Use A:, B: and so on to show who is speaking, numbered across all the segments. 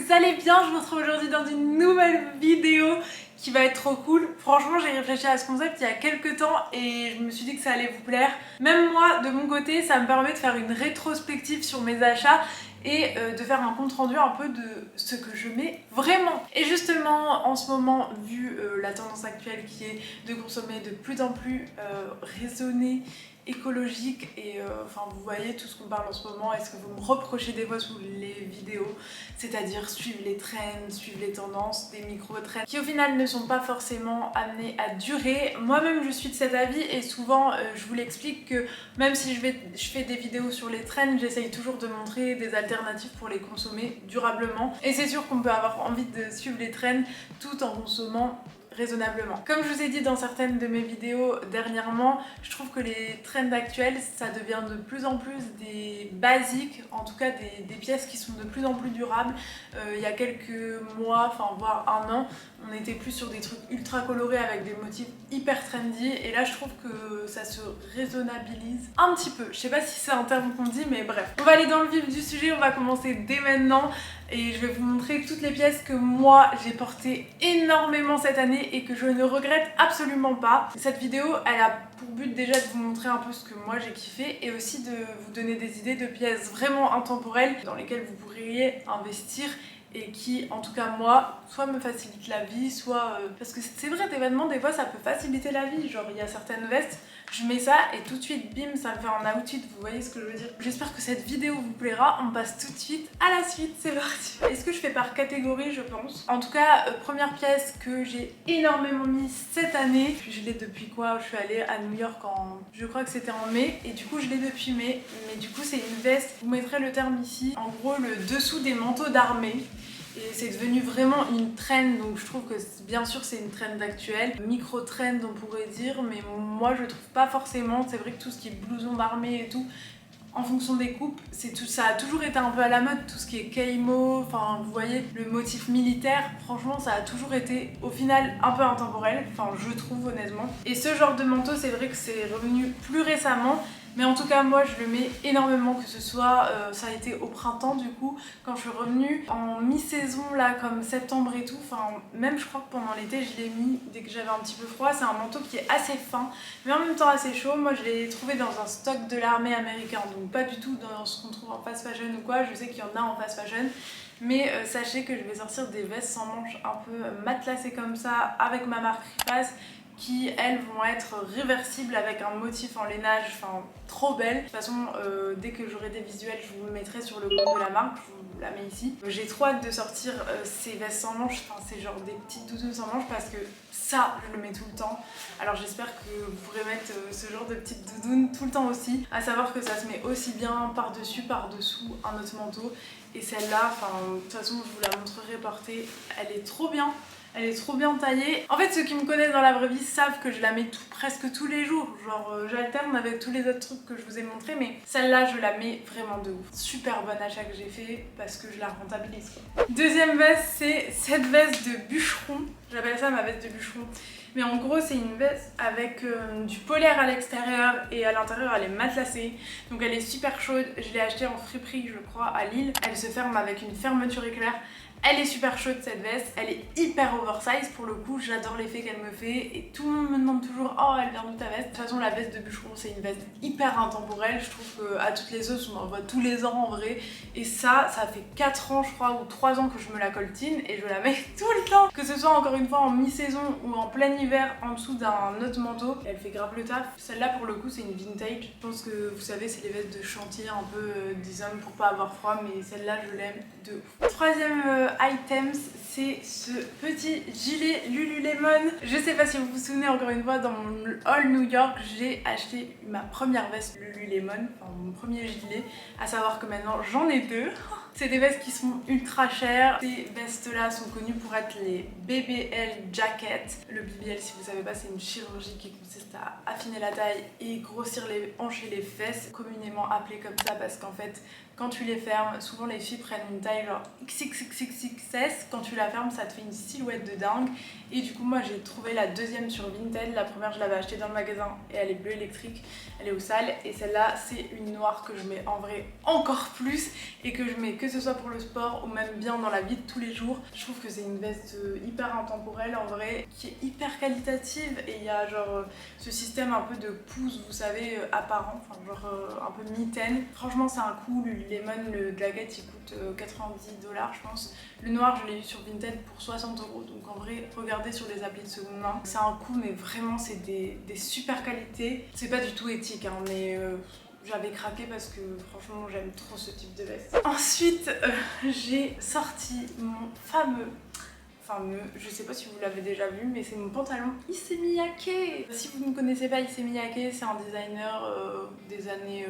A: vous allez bien? Je vous retrouve aujourd'hui dans une nouvelle vidéo qui va être trop cool. Franchement, j'ai réfléchi à ce concept il y a quelques temps et je me suis dit que ça allait vous plaire. Même moi, de mon côté, ça me permet de faire une rétrospective sur mes achats et de faire un compte rendu un peu de ce que je mets vraiment. Et justement, en ce moment, vu la tendance actuelle qui est de consommer de plus en plus raisonné, écologique et enfin vous voyez tout ce qu'on parle en ce moment, est-ce que vous me reprochez des fois sous les vidéos, c'est-à-dire suivre les trends, suivre les tendances, des micro-trends qui au final ne sont pas forcément amenés à durer. Moi-même je suis de cet avis et souvent je vous l'explique que même si je fais des vidéos sur les trends, j'essaye toujours de montrer des alternatives pour les consommer durablement. Et c'est sûr qu'on peut avoir envie de suivre les trends tout en consommant raisonnablement. Comme je vous ai dit dans certaines de mes vidéos dernièrement, je trouve que les trends actuels, ça devient de plus en plus des basiques, en tout cas des pièces qui sont de plus en plus durables. Il y a quelques mois, enfin voire un an, on était plus sur des trucs ultra colorés avec des motifs hyper trendy et là je trouve que ça se raisonnabilise un petit peu. Je sais pas si c'est un terme qu'on dit mais bref. On va aller dans le vif du sujet, on va commencer dès maintenant. Et je vais vous montrer toutes les pièces que moi j'ai portées énormément cette année et que je ne regrette absolument pas. Cette vidéo elle a pour but déjà de vous montrer un peu ce que moi j'ai kiffé et aussi de vous donner des idées de pièces vraiment intemporelles dans lesquelles vous pourriez investir et qui en tout cas moi soit me facilite la vie, soit parce que c'est vrai, d'événements des fois ça peut faciliter la vie, genre il y a certaines vestes, je mets ça et tout de suite bim ça me fait un outfit, vous voyez ce que je veux dire. J'espère que cette vidéo vous plaira, on passe tout de suite à la suite, c'est parti. Est-ce que je fais par catégorie? Je pense. En tout cas première pièce que j'ai énormément mise cette année, je l'ai depuis quoi? Je suis allée à New York en, je crois que c'était en mai et du coup je l'ai depuis mai, mais du coup c'est une veste, vous mettrez le terme ici, en gros le dessous des manteaux d'armée. Et c'est devenu vraiment une trend, donc je trouve que bien sûr c'est une trend actuelle, micro-trend on pourrait dire, mais moi je trouve pas forcément. C'est vrai que tout ce qui est blouson d'armée et tout, en fonction des coupes, ça a toujours été un peu à la mode, tout ce qui est keimo, enfin vous voyez, le motif militaire, franchement ça a toujours été au final un peu intemporel, enfin je trouve honnêtement. Et ce genre de manteau c'est vrai que c'est revenu plus récemment, mais en tout cas moi je le mets énormément, que ce soit, ça a été au printemps du coup, quand je suis revenue, en mi-saison là comme septembre et tout, enfin même je crois que pendant l'été je l'ai mis dès que j'avais un petit peu froid. C'est un manteau qui est assez fin mais en même temps assez chaud. Moi je l'ai trouvé dans un stock de l'armée américain, donc pas du tout dans ce qu'on trouve en fast fashion ou quoi, je sais qu'il y en a en fast fashion. Mais sachez que je vais sortir des vestes sans manches un peu matelassées comme ça avec ma marque Ripas, qui elles vont être réversibles avec un motif en lainage, enfin trop belle. De toute façon dès que j'aurai des visuels je vous le mettrai sur le compte de la marque, je vous la mets ici. J'ai trop hâte de sortir ces vestes sans manches, enfin c'est genre des petites doudounes sans manches parce que ça je le mets tout le temps. Alors j'espère que vous pourrez mettre ce genre de petites doudounes tout le temps aussi. À savoir que ça se met aussi bien par dessus, par dessous un autre manteau. Et celle-là, enfin de toute façon je vous la montrerai portée, elle est trop bien. Elle est trop bien taillée. En fait, ceux qui me connaissent dans la vraie vie savent que je la mets presque tous les jours. Genre, j'alterne avec tous les autres trucs que je vous ai montrés, mais celle-là, je la mets vraiment de ouf. Super bon achat que j'ai fait parce que je la rentabilise, quoi. Deuxième veste, c'est cette veste de bûcheron. J'appelle ça ma veste de bûcheron. Mais en gros, c'est une veste avec du polaire à l'extérieur et à l'intérieur, elle est matelassée. Donc elle est super chaude. Je l'ai achetée en friperie, je crois, à Lille. Elle se ferme avec une fermeture éclair. Elle est super chaude cette veste, elle est hyper oversize pour le coup, j'adore l'effet qu'elle me fait et tout le monde me demande toujours oh elle vient d'où ta veste. De toute façon la veste de bûcheron c'est une veste hyper intemporelle, je trouve qu'à toutes les sauces on en voit tous les ans en vrai et ça fait 4 ans je crois ou 3 ans que je me la coltine et je la mets tout le temps, que ce soit encore une fois en mi-saison ou en plein hiver en dessous d'un autre manteau. Elle fait grave le taf. Celle-là pour le coup c'est une vintage, je pense que vous savez c'est les vestes de chantier un peu des hommes pour pas avoir froid, mais celle-là je l'aime de ouf. Troisième items, c'est ce petit gilet Lululemon. Je sais pas si vous vous souvenez, encore une fois dans mon haul New York j'ai acheté ma première veste Lululemon, enfin mon premier gilet, à savoir que maintenant j'en ai deux. C'est des vestes qui sont ultra chères. Ces vestes là sont connues pour être les BBL jackets. Le BBL si vous savez pas c'est une chirurgie qui consiste à affiner la taille et grossir les hanches et les fesses, communément appelées comme ça parce qu'en fait quand tu les fermes, souvent les filles prennent une taille genre XXXXS, quand tu la fermes ça te fait une silhouette de dingue. Et du coup moi j'ai trouvé la deuxième sur Vinted, la première je l'avais achetée dans le magasin et elle est bleue électrique, elle est au sale, et celle-là c'est une noire que je mets en vrai encore plus et que je mets que ce soit pour le sport ou même bien dans la vie de tous les jours. Je trouve que c'est une veste hyper intemporelle en vrai, qui est hyper qualitative, et il y a genre ce système un peu de pouce, vous savez, apparent, enfin genre un peu mitaine. Franchement c'est un coup, le Lemon, le jacket il coûte 90 $ je pense. Le noir je l'ai eu sur Vinted pour 60 €, donc en vrai regardez sur les applis de seconde main. C'est un coup mais vraiment c'est des super qualités. C'est pas du tout éthique hein, mais j'avais craqué parce que franchement j'aime trop ce type de veste. Ensuite j'ai sorti mon fameux, je sais pas si vous l'avez déjà vu, mais c'est mon pantalon Issey Miyake. Si vous ne connaissez pas Issey Miyake, c'est un designer des années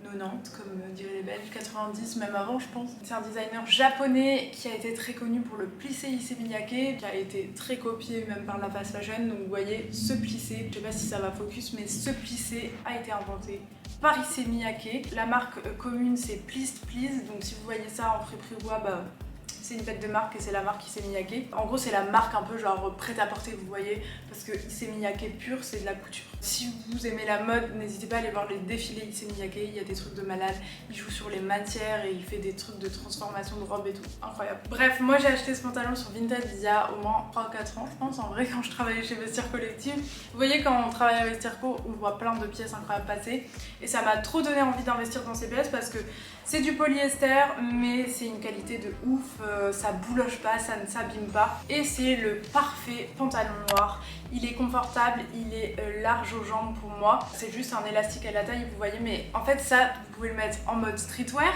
A: 90 comme diraient les Belges, 90 même avant je pense. C'est un designer japonais qui a été très connu pour le plissé Issey Miyake, qui a été très copié même par la fast fashion. Donc vous voyez ce plissé, je sais pas si ça va focus, mais ce plissé a été inventé par Issey Miyake. La marque commune c'est Pleased Please, donc si vous voyez ça en friperie-bois, bah c'est une tête de marque et c'est la marque Issey Miyake. En gros c'est la marque un peu genre prêt-à-porter, vous voyez, parce que Issey Miyake pur c'est de la couture. Si vous aimez la mode, n'hésitez pas à aller voir les défilés Issey Miyake, il y a des trucs de malade, il joue sur les matières et il fait des trucs de transformation de robes et tout, incroyable. Bref, moi j'ai acheté ce pantalon sur Vinted il y a au moins 3-4 ans je pense, en vrai, quand je travaillais chez Vestiaire Collective. Vous voyez, quand on travaille à Vestiaire Co, on voit plein de pièces incroyables passer et ça m'a trop donné envie d'investir dans ces pièces parce que c'est du polyester mais c'est une qualité de ouf, ça bouloche pas, ça ne s'abîme pas, et c'est le parfait pantalon noir. Il est confortable, il est large aux jambes pour moi, c'est juste un élastique à la taille vous voyez, mais en fait ça vous pouvez le mettre en mode streetwear,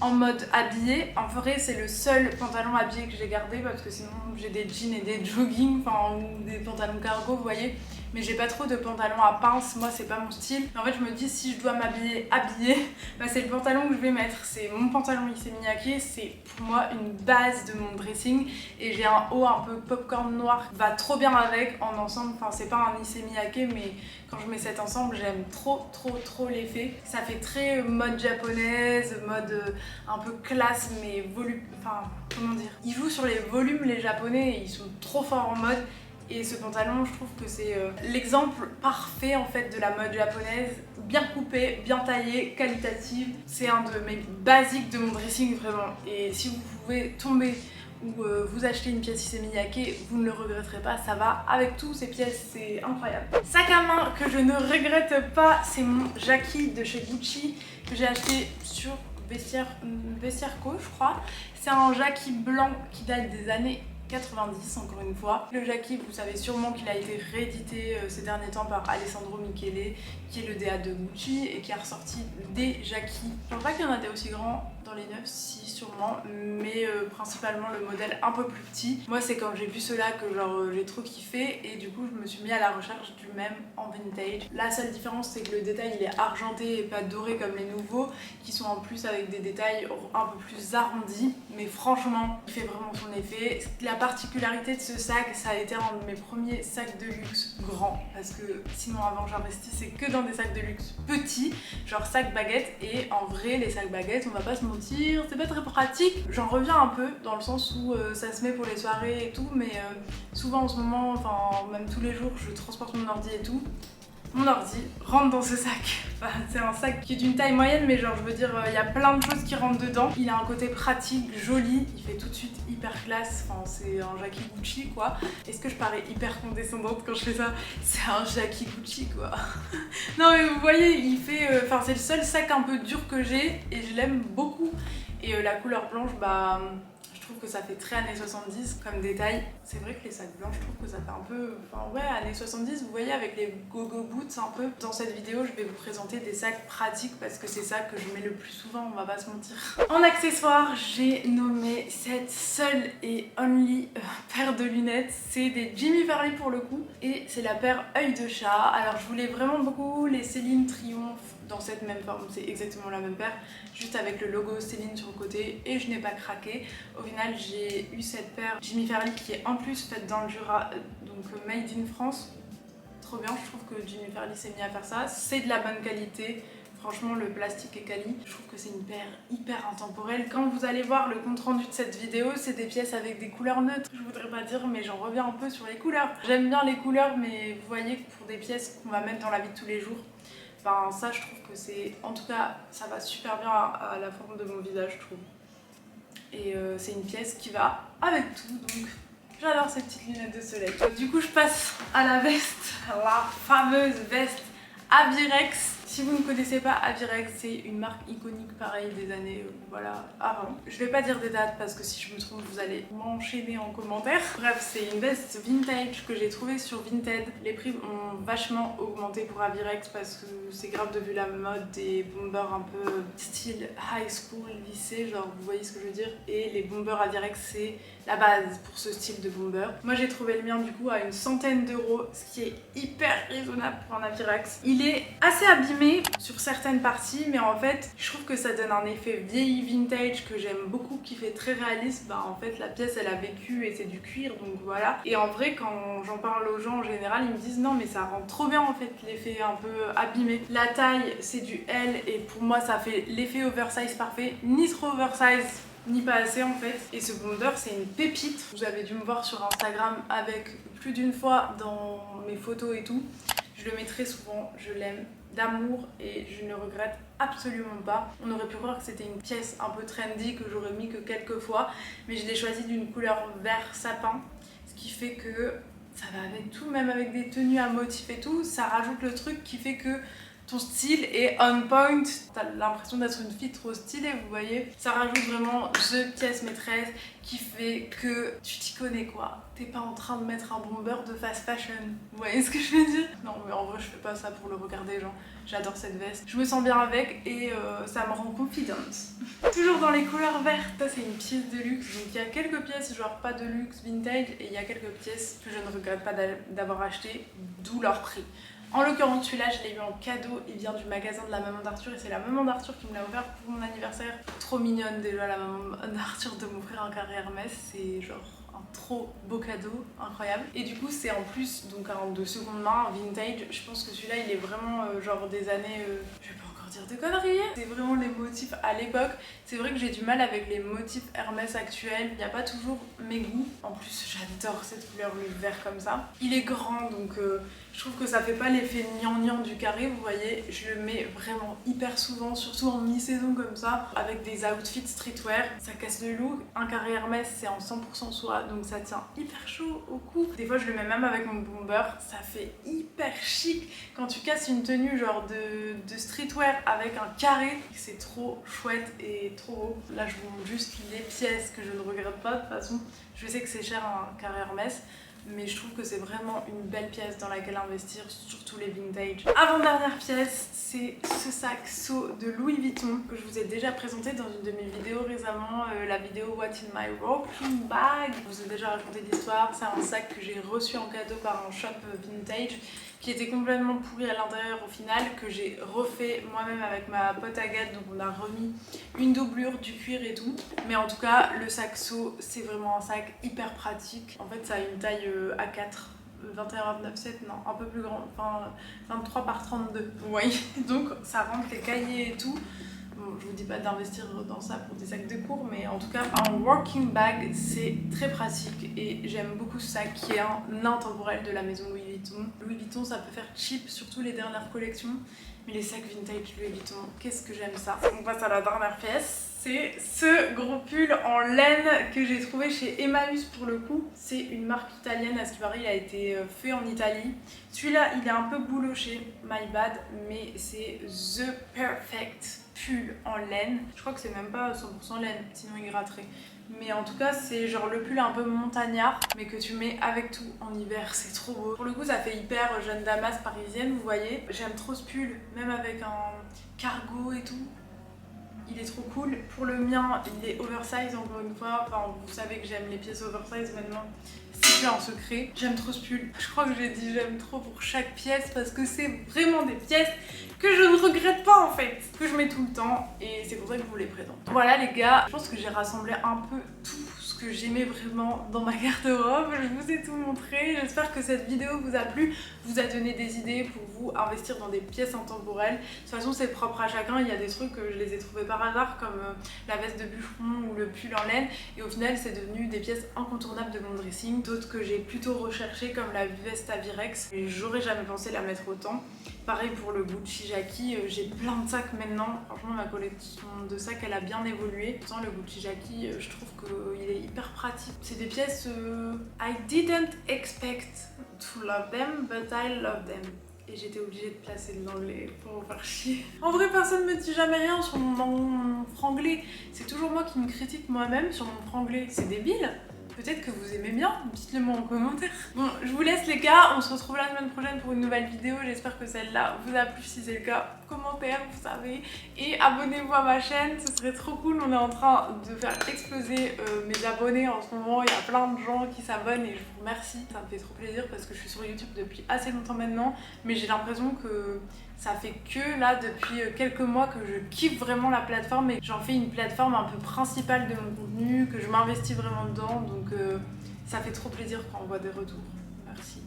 A: en mode habillé. En vrai c'est le seul pantalon habillé que j'ai gardé parce que sinon j'ai des jeans et des jogging, enfin ou des pantalons cargo vous voyez, mais j'ai pas trop de pantalons à pince, moi c'est pas mon style. Mais en fait je me dis si je dois m'habiller habillée, bah c'est le pantalon que je vais mettre, c'est mon pantalon Issey Miyake, c'est pour moi une base de mon dressing, et j'ai un haut un peu popcorn noir qui va trop bien avec en ensemble. Enfin c'est pas un Issey Miyake mais quand je mets cet ensemble j'aime trop l'effet. Ça fait très mode japonaise, mode un peu classe mais volume, enfin comment dire, ils jouent sur les volumes les japonais et ils sont trop forts en mode. Et ce pantalon, je trouve que c'est l'exemple parfait en fait de la mode japonaise, bien coupé, bien taillé, qualitative. C'est un de mes basiques de mon dressing vraiment. Et si vous pouvez tomber ou vous acheter une pièce Issey Miyake, vous ne le regretterez pas, ça va avec tous ces pièces, c'est incroyable. Sac à main que je ne regrette pas, c'est mon Jackie de chez Gucci que j'ai acheté sur Vestiaire Co je crois. C'est un Jackie blanc qui date des années 90 encore une fois. Le Jackie, vous savez sûrement qu'il a été réédité ces derniers temps par Alessandro Michele, qui est le DA de Gucci et qui a ressorti des Jackie. Je pense pas qu'il y en a des aussi grands dans les neufs, si sûrement, mais principalement le modèle un peu plus petit. Moi c'est quand j'ai vu ceux-là que genre j'ai trop kiffé et du coup je me suis mis à la recherche du même en vintage. La seule différence c'est que le détail il est argenté et pas doré comme les nouveaux, qui sont en plus avec des détails un peu plus arrondis, mais franchement il fait vraiment son effet. La particularité de ce sac, ça a été un de mes premiers sacs de luxe grands, parce que sinon avant j'investissais que dans des sacs de luxe petits, genre sac baguette, et en vrai les sacs baguettes, on va pas se mentir, c'est pas très pratique. J'en reviens un peu dans le sens où ça se met pour les soirées et tout, mais souvent en ce moment, enfin même tous les jours, je transporte mon ordi et tout. Mon ordi rentre dans ce sac. Enfin, c'est un sac qui est d'une taille moyenne, mais genre je veux dire, il y a plein de choses qui rentrent dedans. Il a un côté pratique, joli, il fait tout de suite hyper classe. Enfin, c'est un Jackie Gucci quoi. Est-ce que je parais hyper condescendante quand je fais ça? C'est un Jackie Gucci quoi. Non mais vous voyez, il fait, enfin c'est le seul sac un peu dur que j'ai et je l'aime beaucoup. Et la couleur blanche, bah je trouve que ça fait très années 70 comme détail. C'est vrai que les sacs blancs, je trouve que ça fait un peu, enfin ouais, années 70, vous voyez, avec les go-go boots un peu. Dans cette vidéo, je vais vous présenter des sacs pratiques parce que c'est ça que je mets le plus souvent, on va pas se mentir. En accessoires, j'ai nommé cette seule et only paire de lunettes. C'est des Jimmy Fairly pour le coup, et c'est la paire œil de chat. Alors je voulais vraiment beaucoup les Céline Triomphe dans cette même forme, c'est exactement la même paire, juste avec le logo Céline sur le côté, et je n'ai pas craqué. Au final j'ai eu cette paire Jimmy Fairly qui est en plus faite dans le Jura, donc made in France. Trop bien, je trouve que Jimmy Fairly s'est mis à faire ça, c'est de la bonne qualité, Franchement, le plastique est quali. Je trouve que c'est une paire hyper intemporelle. Quand vous allez voir le compte rendu de cette vidéo, c'est des pièces avec des couleurs neutres. Je voudrais pas dire, mais j'en reviens un peu sur les couleurs. J'aime bien les couleurs, mais vous voyez que pour des pièces qu'on va mettre dans la vie de tous les jours, ben ça, je trouve que c'est... En tout cas, ça va super bien à la forme de mon visage, je trouve. Et c'est une pièce qui va avec tout, donc j'adore ces petites lunettes de soleil. Du coup, je passe à la veste, la fameuse veste Avirex. Si vous ne connaissez pas Avirex, c'est une marque iconique pareil des années voilà, avant. Je vais pas dire des dates parce que si je me trompe vous allez m'enchaîner en commentaire. Bref, c'est une veste vintage que j'ai trouvée sur Vinted. Les prix ont vachement augmenté pour Avirex parce que c'est grave devenu la mode des bombers un peu style high school, lycée, genre vous voyez ce que je veux dire. Et les bombers Avirex c'est la base pour ce style de bomber. Moi j'ai trouvé le mien du coup à une centaine d'euros, ce qui est hyper raisonnable pour un Avirex. Il est assez abîmé sur certaines parties, mais en fait je trouve que ça donne un effet vieilli vintage que j'aime beaucoup, qui fait très réaliste. Bah en fait la pièce elle a vécu et c'est du cuir, donc voilà. Et en vrai quand j'en parle aux gens en général, ils me disent non mais ça rend trop bien en fait l'effet un peu abîmé. La taille c'est du L et pour moi ça fait l'effet oversize parfait, ni trop oversize ni pas assez en fait. Et ce bomber c'est une pépite. Vous avez dû me voir sur Instagram avec plus d'une fois dans mes photos et tout. Je le mets très souvent, je l'aime d'amour et je ne regrette absolument pas. On aurait pu croire que c'était une pièce un peu trendy que j'aurais mis que quelques fois, mais je l'ai choisi d'une couleur vert sapin, ce qui fait que ça va avec tout, même avec des tenues à motifs et tout, ça rajoute le truc qui fait que ton style est on point, t'as l'impression d'être une fille trop stylée, vous voyez. Ça rajoute vraiment the pièce maîtresse qui fait que tu t'y connais quoi. T'es pas en train de mettre un bomber de fast fashion, vous voyez ce que je veux dire? Non mais en vrai je fais pas ça pour le regarder, genre j'adore cette veste. Je me sens bien avec et ça me rend confidente. Toujours dans les couleurs vertes, ça c'est une pièce de luxe. Donc il y a quelques pièces genre pas de luxe vintage et il y a quelques pièces que je ne regrette pas d'avoir acheté, d'où leur prix. En l'occurrence, celui-là, je l'ai eu en cadeau, il vient du magasin de la maman d'Arthur et c'est la maman d'Arthur qui me l'a offert pour mon anniversaire. Trop mignonne déjà la maman d'Arthur de m'offrir un carré Hermès, c'est genre un trop beau cadeau, incroyable. Et du coup, c'est en plus donc un de seconde main, vintage. Je pense que celui-là, il est vraiment genre des années... je vais pas encore dire de conneries. C'est vraiment les motifs à l'époque. C'est vrai que j'ai du mal avec les motifs Hermès actuels, il n'y a pas toujours mes goûts. En plus, j'adore cette couleur, le vert comme ça. Il est grand, donc... je trouve que ça fait pas l'effet gnangnan du carré, vous voyez, je le mets vraiment hyper souvent, surtout en mi-saison comme ça, avec des outfits streetwear, ça casse le look. Un carré Hermès c'est en 100% soie, donc ça tient hyper chaud au cou. Des fois je le mets même avec mon bomber, ça fait hyper chic. Quand tu casses une tenue genre de streetwear avec un carré, c'est trop chouette et trop beau. Là je vous montre juste les pièces que je ne regrette pas de toute façon. Je sais que c'est cher un carré Hermès, mais je trouve que c'est vraiment une belle pièce dans laquelle investir, surtout les vintage. Avant-dernière pièce, c'est ce sac seau de Louis Vuitton que je vous ai déjà présenté dans une de mes vidéos récemment, la vidéo What in my walking bag. Je vous ai déjà raconté l'histoire, c'est un sac que j'ai reçu en cadeau par un shop vintage qui était complètement pourri à l'intérieur au final, que j'ai refait moi-même avec ma pote Agathe, donc on a remis une doublure, du cuir et tout. Mais en tout cas, le sac seau, c'est vraiment un sac hyper pratique. En fait, ça a une taille A4, 21-29-7, non, un peu plus grand, enfin 23 par 32, vous voyez. Donc ça rentre les cahiers et tout. Bon, je vous dis pas d'investir dans ça pour des sacs de cours, mais en tout cas, un working bag, c'est très pratique et j'aime beaucoup ce sac qui est un intemporel de la maison Louis Vuitton. Louis Vuitton, ça peut faire cheap, surtout les dernières collections, mais les sacs vintage Louis Vuitton, qu'est-ce que j'aime ça. On passe à la dernière pièce. C'est ce gros pull en laine que j'ai trouvé chez Emmaüs pour le coup. C'est une marque italienne, à ce qui paraît il a été fait en Italie. Celui-là il est un peu bouloché, my bad, mais c'est the perfect pull en laine. Je crois que c'est même pas 100% laine, sinon il gratterait. Mais en tout cas c'est genre le pull un peu montagnard, mais que tu mets avec tout en hiver, c'est trop beau. Pour le coup ça fait hyper jeune damasse parisienne, vous voyez. J'aime trop ce pull, même avec un cargo et tout. Il est trop cool. Pour le mien, il est oversize encore une fois. Enfin, vous savez que j'aime les pièces oversize maintenant. C'est plus un secret. J'aime trop ce pull. Je crois que j'ai dit j'aime trop pour chaque pièce parce que c'est vraiment des pièces que je ne regrette pas en fait. Que je mets tout le temps et c'est pour ça que je vous les présente. Voilà les gars, je pense que j'ai rassemblé un peu tout ce ce que j'aimais vraiment dans ma garde-robe. Je vous ai tout montré. J'espère que cette vidéo vous a plu, vous a donné des idées pour vous investir dans des pièces intemporelles. De toute façon, c'est propre à chacun. Il y a des trucs que je les ai trouvés par hasard, comme la veste de bûcheron ou le pull en laine. Et au final, c'est devenu des pièces incontournables de mon dressing. D'autres que j'ai plutôt recherchées, comme la veste à Virex. Et j'aurais jamais pensé la mettre autant. Pareil pour le Gucci Jackie, j'ai plein de sacs maintenant. Franchement, ma collection de sacs, elle a bien évolué. Pourtant, le Gucci Jackie, je trouve qu'il est hyper pratique. C'est des pièces I didn't expect to love them, but I love them. Et j'étais obligée de placer de l'anglais pour vous faire chier. En vrai, personne ne me dit jamais rien sur mon franglais. C'est toujours moi qui me critique moi-même sur mon franglais. C'est débile. Peut-être que vous aimez bien, dites-le moi en commentaire. Bon, je vous laisse les gars, on se retrouve la semaine prochaine pour une nouvelle vidéo. J'espère que celle-là vous a plu. Si c'est le cas, commentaire, vous savez. Et abonnez-vous à ma chaîne, ce serait trop cool. On est en train de faire exploser mes abonnés en ce moment. Il y a plein de gens qui s'abonnent et je vous remercie. Ça me fait trop plaisir parce que je suis sur YouTube depuis assez longtemps maintenant. Mais j'ai l'impression que ça fait que là depuis quelques mois que je kiffe vraiment la plateforme et que j'en fais une plateforme un peu principale de mon contenu, que je m'investis vraiment dedans, donc ça fait trop plaisir quand on voit des retours. Merci.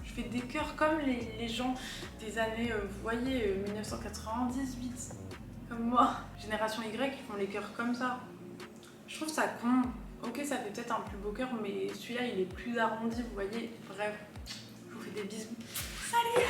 A: Je fais des cœurs comme les gens des années, vous voyez, 1998, comme moi. Génération Y, qui font les cœurs comme ça. Je trouve ça con. Ok, ça fait peut-être un plus beau cœur, mais celui-là il est plus arrondi, vous voyez. Bref, je vous fais des bisous. Salut!